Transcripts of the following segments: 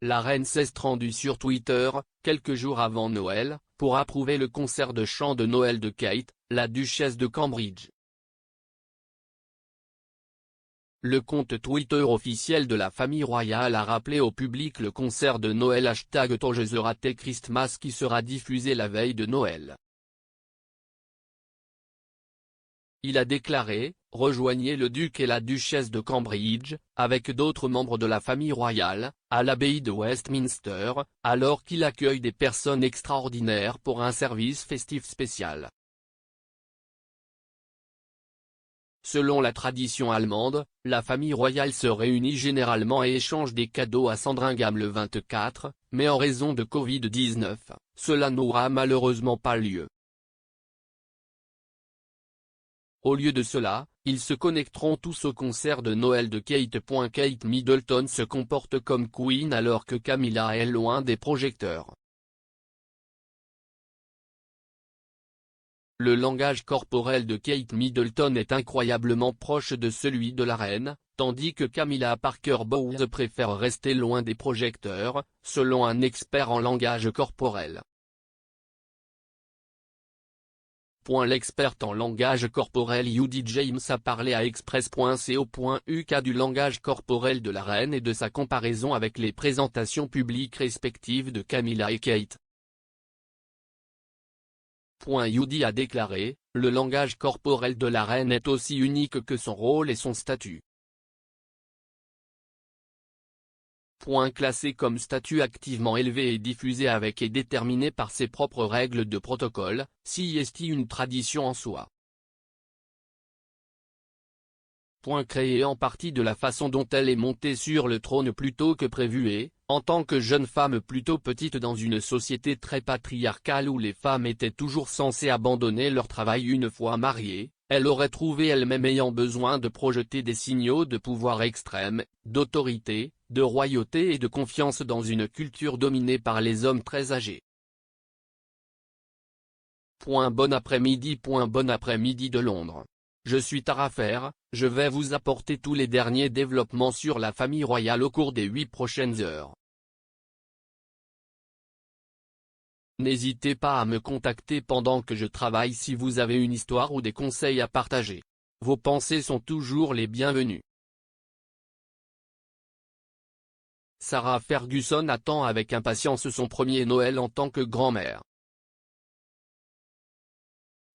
la reine s'est rendue sur Twitter, quelques jours avant Noël, pour approuver le concert de chant de Noël de Kate, la duchesse de Cambridge. Le compte Twitter officiel de la famille royale a rappelé au public le concert de Noël #TogetherChristmas qui sera diffusé la veille de Noël. Il a déclaré « Rejoignez le duc et la duchesse de Cambridge, avec d'autres membres de la famille royale, à l'abbaye de Westminster, alors qu'il accueille des personnes extraordinaires pour un service festif spécial. » Selon la tradition allemande, la famille royale se réunit généralement et échange des cadeaux à Sandringham le 24, mais en raison de Covid-19, cela n'aura malheureusement pas lieu. Au lieu de cela, ils se connecteront tous au concert de Noël de Kate. Kate Middleton se comporte comme Queen alors que Camilla est loin des projecteurs. Le langage corporel de Kate Middleton est incroyablement proche de celui de la reine, tandis que Camilla Parker Bowles préfère rester loin des projecteurs, selon un expert en langage corporel. L'experte en langage corporel Judy James a parlé à Express.co.uk du langage corporel de la reine et de sa comparaison avec les présentations publiques respectives de Camilla et Kate. Judy a déclaré « Le langage corporel de la reine est aussi unique que son rôle et son statut. » Classé comme statut activement élevé et diffusé avec et déterminé par ses propres règles de protocole, c'est une tradition en soi. Créé en partie de la façon dont elle est montée sur le trône plus tôt que prévu et, en tant que jeune femme plutôt petite dans une société très patriarcale où les femmes étaient toujours censées abandonner leur travail une fois mariées, elle aurait trouvé elle-même ayant besoin de projeter des signaux de pouvoir extrême, d'autorité, de royauté et de confiance dans une culture dominée par les hommes très âgés. Bon après-midi de Londres. Je suis Tara Fer, je vais vous apporter tous les derniers développements sur la famille royale au cours des 8 prochaines heures. N'hésitez pas à me contacter pendant que je travaille si vous avez une histoire ou des conseils à partager. Vos pensées sont toujours les bienvenues. Sarah Ferguson attend avec impatience son premier Noël en tant que grand-mère.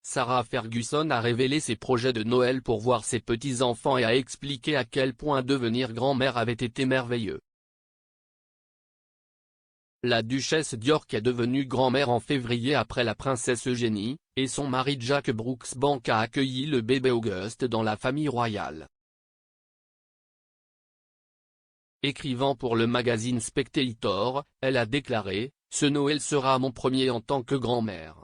Sarah Ferguson a révélé ses projets de Noël pour voir ses petits-enfants et a expliqué à quel point devenir grand-mère avait été merveilleux. La duchesse d'York est devenue grand-mère en février après la princesse Eugénie, et son mari Jack Brooksbank a accueilli le bébé Auguste dans la famille royale. Écrivant pour le magazine Spectator, elle a déclaré « Ce Noël sera mon premier en tant que grand-mère.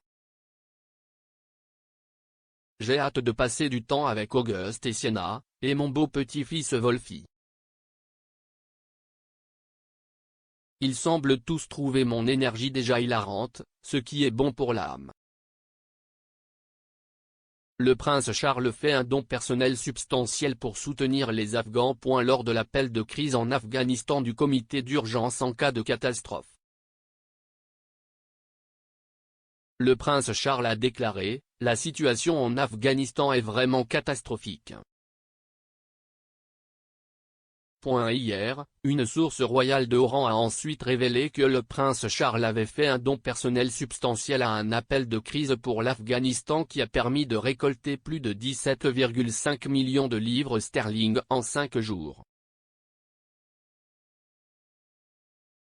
J'ai hâte de passer du temps avec Auguste et Sienna, et mon beau petit-fils Wolfie. Ils semblent tous trouver mon énergie déjà hilarante, ce qui est bon pour l'âme. » Le prince Charles fait un don personnel substantiel pour soutenir les Afghans. Lors de l'appel de crise en Afghanistan du comité d'urgence en cas de catastrophe. Le prince Charles a déclaré « La situation en Afghanistan est vraiment catastrophique. » Hier, une source royale de haut rang a ensuite révélé que le prince Charles avait fait un don personnel substantiel à un appel de crise pour l'Afghanistan qui a permis de récolter plus de 17,5 millions de livres sterling en 5 jours.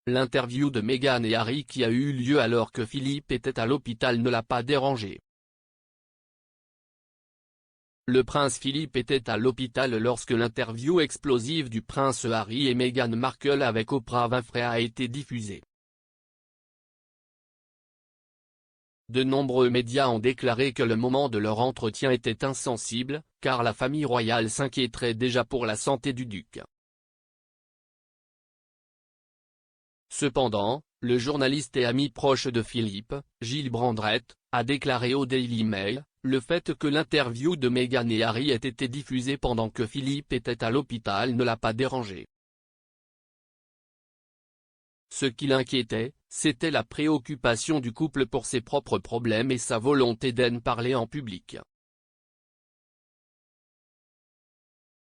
L'interview de Meghan et Harry qui a eu lieu alors que Philippe était à l'hôpital ne l'a pas dérangé. Le prince Philippe était à l'hôpital lorsque l'interview explosive du prince Harry et Meghan Markle avec Oprah Winfrey a été diffusée. De nombreux médias ont déclaré que le moment de leur entretien était insensible, car la famille royale s'inquiéterait déjà pour la santé du duc. Cependant, le journaliste et ami proche de Philippe, Gilles Brandrett, a déclaré au Daily Mail, le fait que l'interview de Meghan et Harry ait été diffusée pendant que Philippe était à l'hôpital ne l'a pas dérangé. Ce qui l'inquiétait, c'était la préoccupation du couple pour ses propres problèmes et sa volonté d'en parler en public.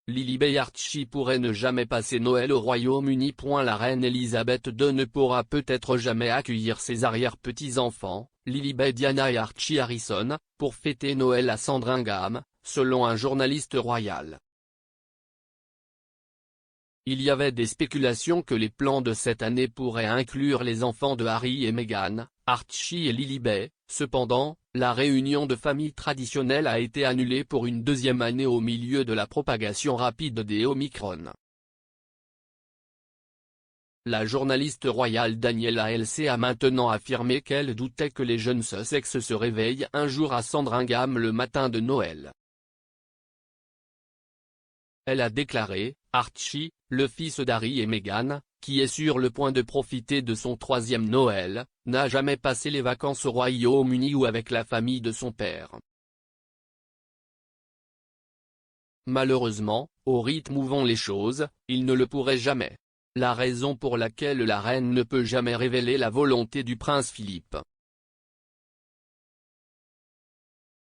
Lilibet et Archie pourraient ne jamais passer Noël au Royaume-Uni. La reine Elisabeth II ne pourra peut-être jamais accueillir ses arrière-petits-enfants, Lilibet Diana et Archie Harrison, pour fêter Noël à Sandringham, selon un journaliste royal. Il y avait des spéculations que les plans de cette année pourraient inclure les enfants de Harry et Meghan, Archie et Lilibet. Cependant, la réunion de famille traditionnelle a été annulée pour une deuxième année au milieu de la propagation rapide des Omicron. La journaliste royale Daniela Halsey a maintenant affirmé qu'elle doutait que les jeunes Sussex se réveillent un jour à Sandringham le matin de Noël. Elle a déclaré, Archie, le fils d'Harry et Meghan, qui est sur le point de profiter de son troisième Noël, n'a jamais passé les vacances au Royaume-Uni ou avec la famille de son père. Malheureusement, au rythme où vont les choses, il ne le pourrait jamais. La raison pour laquelle la reine ne peut jamais révéler la volonté du prince Philippe.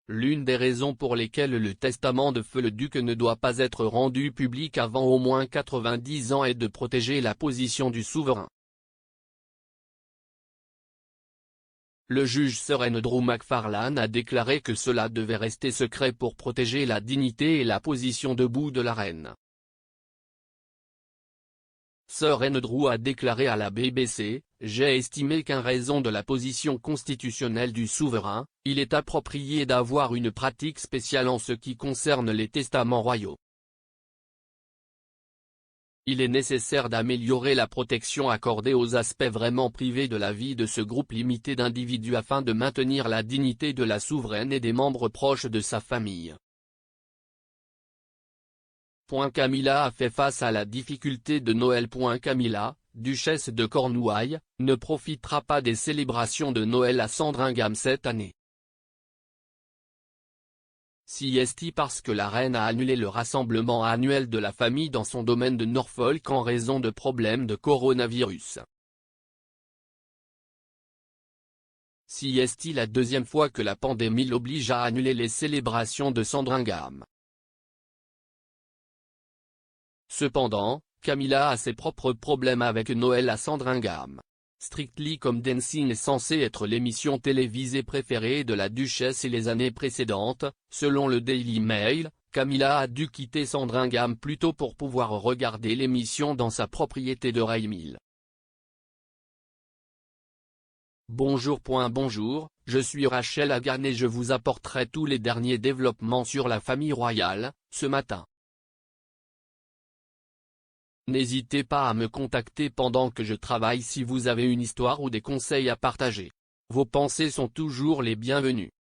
L'une des raisons pour lesquelles le testament de feu le duc ne doit pas être rendu public avant au moins 90 ans est de protéger la position du souverain. Le juge Sir Andrew MacFarlane a déclaré que cela devait rester secret pour protéger la dignité et la position debout de la reine. Sir Andrew a déclaré à la BBC, « J'ai estimé qu'en raison de la position constitutionnelle du souverain, il est approprié d'avoir une pratique spéciale en ce qui concerne les testaments royaux. Il est nécessaire d'améliorer la protection accordée aux aspects vraiment privés de la vie de ce groupe limité d'individus afin de maintenir la dignité de la souveraine et des membres proches de sa famille. » Camilla a fait face à la difficulté de Noël. Camilla, duchesse de Cornouailles, ne profitera pas des célébrations de Noël à Sandringham cette année. C'est parce que la reine a annulé le rassemblement annuel de la famille dans son domaine de Norfolk en raison de problèmes de coronavirus. C'est la deuxième fois que la pandémie l'oblige à annuler les célébrations de Sandringham. Cependant, Camilla a ses propres problèmes avec Noël à Sandringham. Strictly Come Dancing est censé être l'émission télévisée préférée de la duchesse et les années précédentes, selon le Daily Mail, Camilla a dû quitter Sandringham plus tôt pour pouvoir regarder l'émission dans sa propriété de Rye-Mill. Bonjour. Bonjour, je suis Rachel Hagan et je vous apporterai tous les derniers développements sur la famille royale, ce matin. N'hésitez pas à me contacter pendant que je travaille si vous avez une histoire ou des conseils à partager. Vos pensées sont toujours les bienvenues.